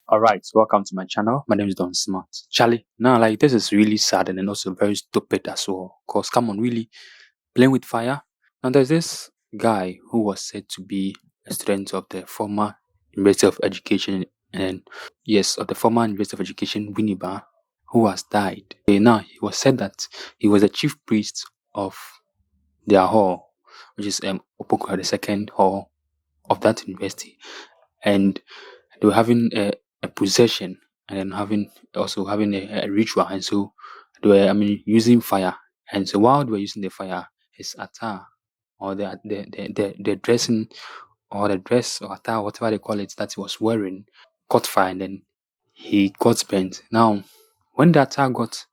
All right, welcome to my channel. My name is Don Smart. Charlie, now like this is really sad and then also very stupid as well. Cause come on, really playing with fire. Now there's this guy who was said to be a student of the former University of Education and yes, of the former University of Education, Winneba, who has died. Now he was said that he was the chief priest of their hall, which is Opoku, the second hall of that university, and they were having a possession and then having a ritual, and so they were using fire, and so while they were using the fire, his attire or the dressing or the dress or attire, whatever they call it, that he was wearing caught fire and then he got burnt. Now when the attire got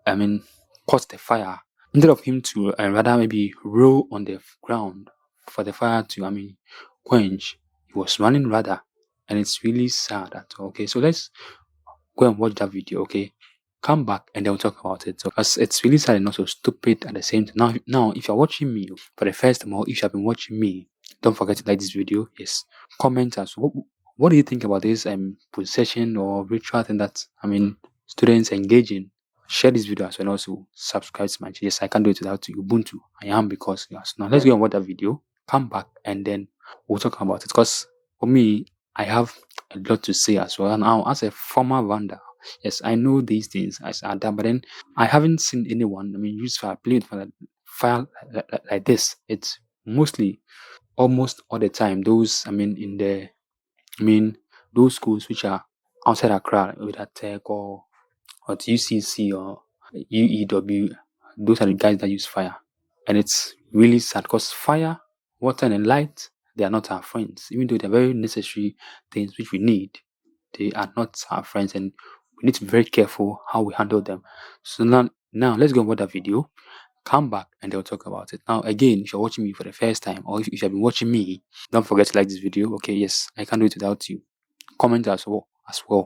I mean caught the fire, instead of him to rather maybe roll on the ground for the fire to quench, he was running rather, and it's really sad at all. Okay, so let's go and watch that video. Okay, come back and then we'll talk about it. So, because it's really sad and also stupid at the same time. Now, if you're watching me for the first time, or if you have been watching me, don't forget to like this video. Yes, comment us. What do you think about this possession or ritual thing that students engage in? Share this video as well, and also subscribe to my channel. Yes, I can't do it without you. Ubuntu. I am because yes. Now let's go and watch that video. Come back and then we'll talk about it. Because for me, I have a lot to say as well. Now, as a former vendor, yes, I know these things as are done, but then I haven't seen anyone, use fire, play with fire like this. It's mostly, almost all the time, those, those schools which are outside Accra, with a tech or to UCC or UEW, those are the guys that use fire. And it's really sad because fire, water, and light, they are not our friends. Even though they're very necessary things which we need, they are not our friends, and we need to be very careful how we handle them. So now let's go and watch that video. Come back and they'll talk about it. Now, again, if you're watching me for the first time, or if you've been watching me, don't forget to like this video. Okay, yes, I can't do it without you. Comment as well.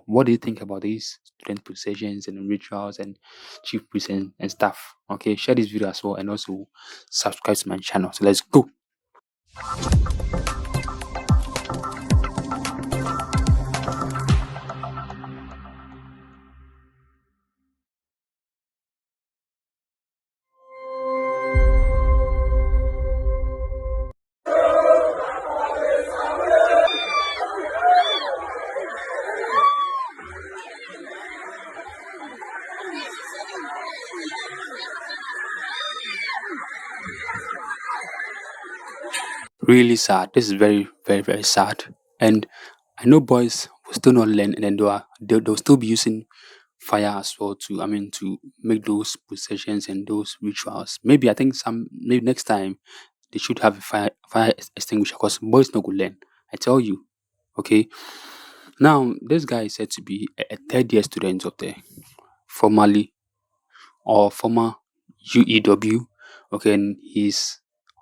What do you think about these student processions and rituals and chief priests and stuff? Okay, share this video as well, and also subscribe to my channel. So let's go. Really sad. This is very, very, very sad. And I know boys will still not learn, and then they'll still be using fire as well to make those possessions and those rituals. Maybe I think maybe next time they should have a fire extinguisher, because boys not go learn. I tell you. Okay. Now this guy is said to be a third year student of the formerly or former UEW. Okay, and he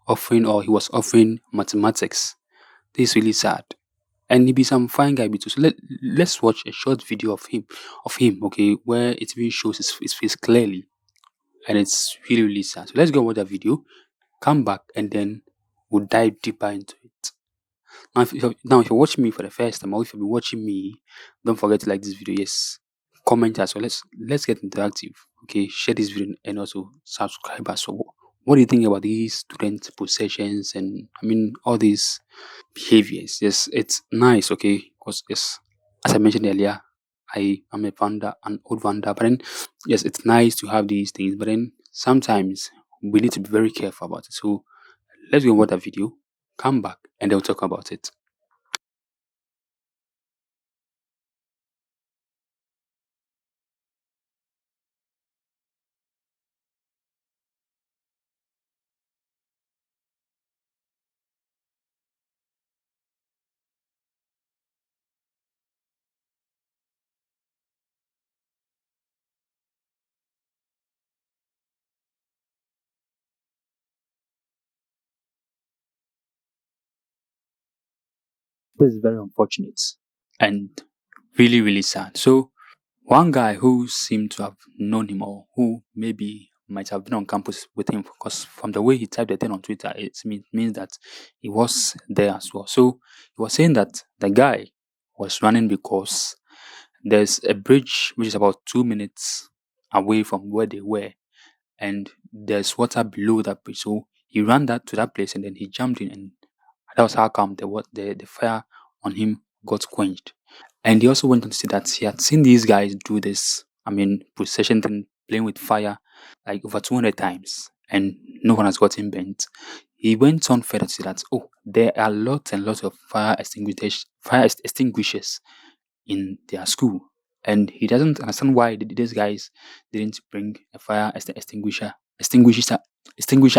was offering mathematics. This is really sad. And he be some fine guy be too. So let's watch a short video of him, okay, where it really shows his face clearly. And it's really, really sad. So let's go watch that video, come back, and then we'll dive deeper into it. Now, if you're watching me for the first time, or if you've been watching me, don't forget to like this video. Yes, comment as well. Let's get interactive. Okay, share this video and also subscribe as well. What do you think about these student possessions and all these behaviors? Yes, it's nice. Okay, because yes, as I mentioned earlier, I am an old vendor, but then yes, it's nice to have these things, but then sometimes we need to be very careful about it. So let's go and watch that video, come back, and they'll talk about it. This is very unfortunate and really, really sad. So, one guy who seemed to have known him, or who maybe might have been on campus with him, because from the way he typed the thing on Twitter, means that he was there as well. So, he was saying that the guy was running because There's a bridge which is about 2 minutes away from where they were, and there's water below that bridge. So he ran that to that place and then he jumped in, and that was how come the fire on him got quenched. And he also went on to say that he had seen these guys do this, procession thing, playing with fire, like over 200 times, and no one has gotten bent. He went on further to say that, oh, there are lots and lots of fire extinguishers in their school. And he doesn't understand why these guys didn't bring a extinguisher,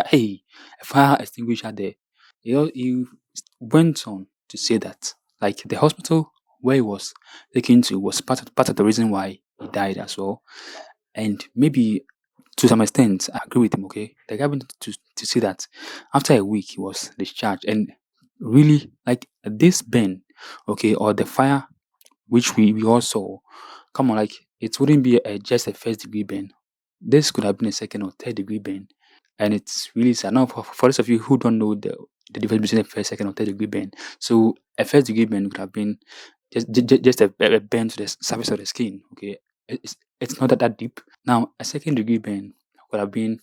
hey, a fire extinguisher there. He went on to say that, like, the hospital where he was taken to was part of the reason why he died as well. And maybe to some extent, I agree with him, okay? The guy went to see that after a week he was discharged. And really, like, this burn, okay, or the fire which we all saw, come on, like, it wouldn't be just a first degree burn. This could have been a second or third degree burn. And it's really sad. Now, for those of you who don't know the difference between a first, second, or third degree burn, so a first degree burn would have been just a burn to the surface of the skin. Okay, it's not that deep. Now, a second degree burn would have been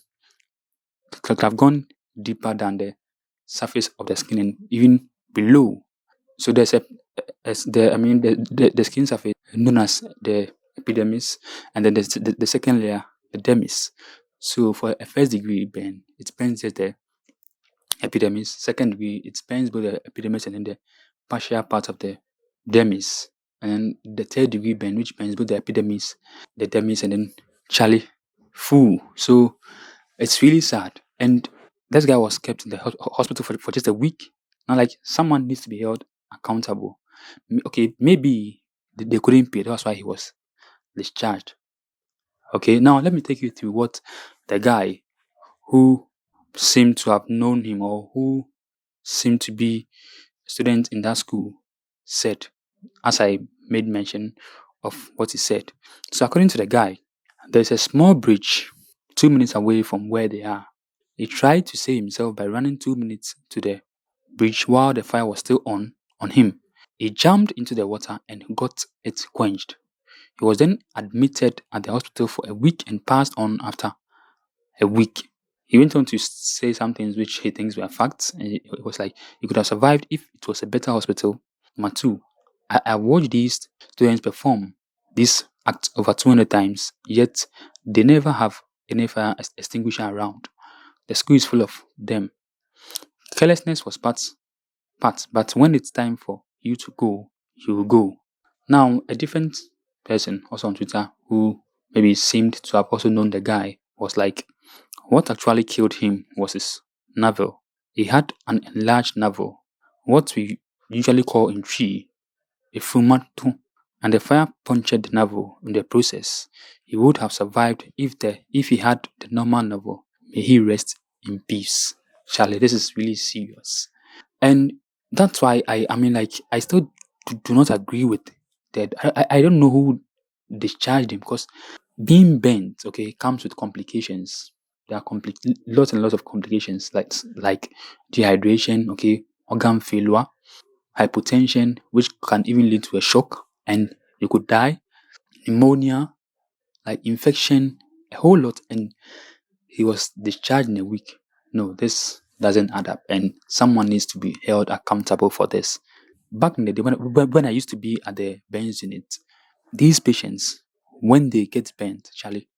could have gone deeper than the surface of the skin and even below. So there's a as the I mean the skin surface known as the epidermis, and then there's the second layer, the dermis. So for a first degree burn, it burns just the epidermis. Second degree, it burns both the epidermis and then the partial part of the dermis. And then the third degree burn, which burns both the epidermis, the dermis, and then Charlie, full. So it's really sad. And this guy was kept in the hospital for just a week. Now, like, someone needs to be held accountable. Okay, maybe they couldn't pay. That's why he was discharged. Okay, now let me take you through what the guy who seemed to have known him, or who seemed to be a student in that school, said, as I made mention of what he said. So, according to the guy, there's a small bridge 2 minutes away from where they are. He tried to save himself by running 2 minutes to the bridge while the fire was still on him. He jumped into the water and got it quenched. He was then admitted at the hospital for a week and passed on after a week. He went on to say some things which he thinks were facts, and it was like he could have survived if it was a better hospital. Number two, I watched these students perform this act over 200 times, yet they never have any fire extinguisher around. The school is full of them. Carelessness was part, but when it's time for you to go, you will go. Now, a different person also on Twitter who maybe seemed to have also known the guy was like, what actually killed him was his navel. He had an enlarged navel, what we usually call in tree a fumato, and the fire punctured the navel in the process. He would have survived if he had the normal navel. May he rest in peace. Charlie, this is really serious. And that's why I still do not agree with that. I don't know who discharged him, because being bent, okay, comes with complications. There are lots and lots of complications, like dehydration, okay, organ failure, hypotension, which can even lead to a shock and you could die, pneumonia, like infection, a whole lot. And he was discharged in a week. No, this doesn't add up, and someone needs to be held accountable for this. Back in the day, when I used to be at the burns unit, these patients, when they get burnt, Charlie,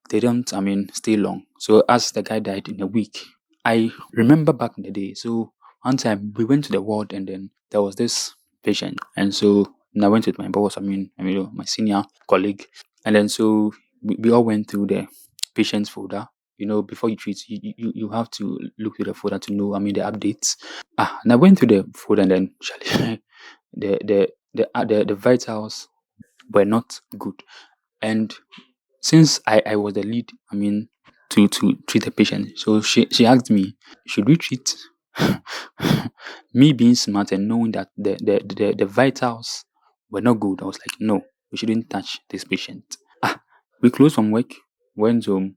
they don't, stay long. So as the guy died in a week, I remember back in the day. So one time we went to the ward and then there was this patient. And so I went with my boss, my senior colleague. And then so we all went through the patient's folder. Before you treat, you have to look through the folder to know, the updates. And I went through the folder and then Charlie, the vitals were not good. And since I was the lead, to treat the patient, so she asked me, should we treat? Me being smart and knowing that the vitals were not good, I was like, no, we shouldn't touch this patient. We closed from work, went home,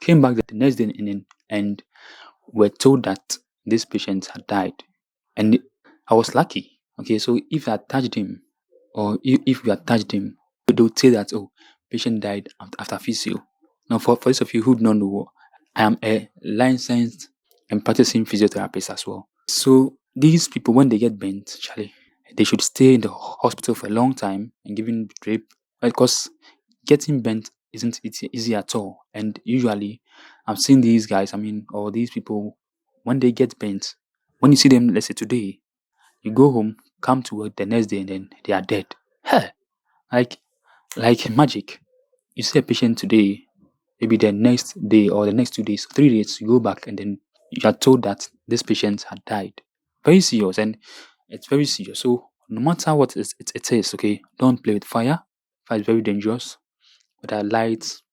came back the next day, and were told that this patient had died. And I was lucky. Okay, so if I touched him, or if we had touched him, they would say that, oh, patient died after physio. Now, for those of you who do not know, I am a licensed and practicing physiotherapist as well. So these people, when they get bent, Charlie, they should stay in the hospital for a long time and given drip, because getting bent isn't easy at all. And usually, I've seen these guys, or these people, when they get bent, when you see them, let's say today, you go home, come to work the next day, and then they are dead. Hey, like like magic. You see a patient today, maybe the next day or the next 2 days, 3 days, you go back and then you are told that this patient had died. Very serious, and it's very serious. So no matter what it is, okay, don't play with fire. Fire is very dangerous, whether lights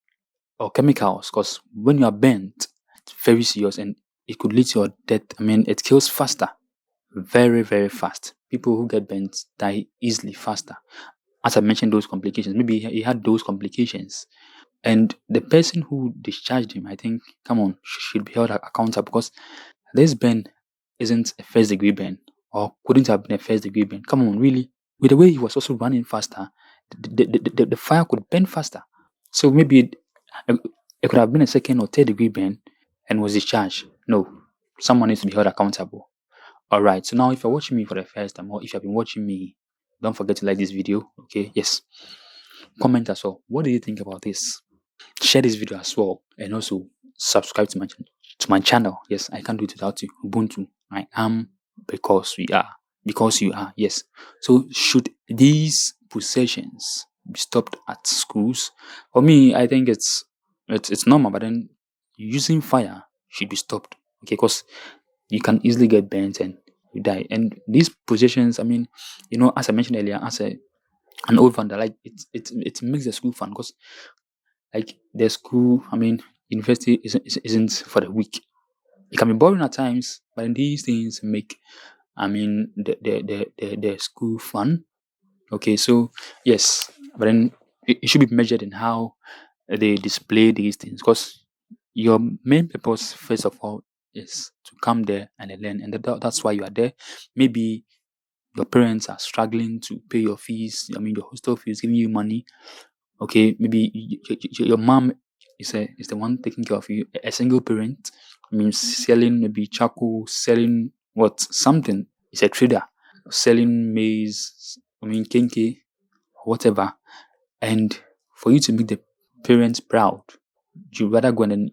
or chemicals, because when you are burnt, it's very serious and it could lead to your death. It kills faster, very, very fast. People who get burnt die easily faster. As I mentioned, those complications, maybe he had those complications. And the person who discharged him, I think, come on, should be held accountable, because this burn isn't a first degree burn, or couldn't have been a first degree burn. Come on, really? With the way he was also running faster, the fire could burn faster. So maybe it could have been a second or third degree burn and was discharged. No, someone needs to be held accountable. All right. So now, if you're watching me for the first time, or if you've been watching me, don't forget to like this video. Okay. Yes. Comment as well. What do you think about this? Share this video as well, and also subscribe to my channel. Yes, I can't do it without you. Ubuntu. I am because we are. Because you are. Yes. So should these possessions be stopped at schools? For me, I think it's normal, but then using fire should be stopped. Okay, because you can easily get burnt and you die. And these possessions, as I mentioned earlier, as an old founder, like it makes the school fun, because like the school, university isn't for the weak. It can be boring at times, but then these things make the school fun. Okay, so yes, but then it should be measured in how they display these things, because your main purpose, first of all, is to come there and learn, and that's why you are there. Maybe your parents are struggling to pay your fees. Your hostel fees, giving you money. Okay, maybe your mom is the one taking care of you. A single parent, selling maybe charcoal, selling something. Is a trader, selling maize. Kenke, whatever. And for you to make the parents proud, you rather go and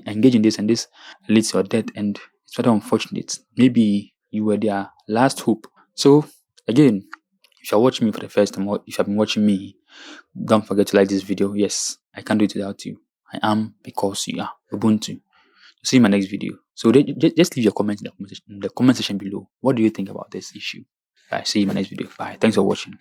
engage in this, and this leads to your death, and it's rather unfortunate. Maybe you were their last hope. So again, if you're watching me for the first time, or if you've been watching me, don't forget to like this video. Yes, I can't do it without you. I am because you are. Ubuntu. See you in my next video. So just leave your comments in the comment section below. What do you think about this issue? Bye. See you in my next video. Bye. Thanks for watching.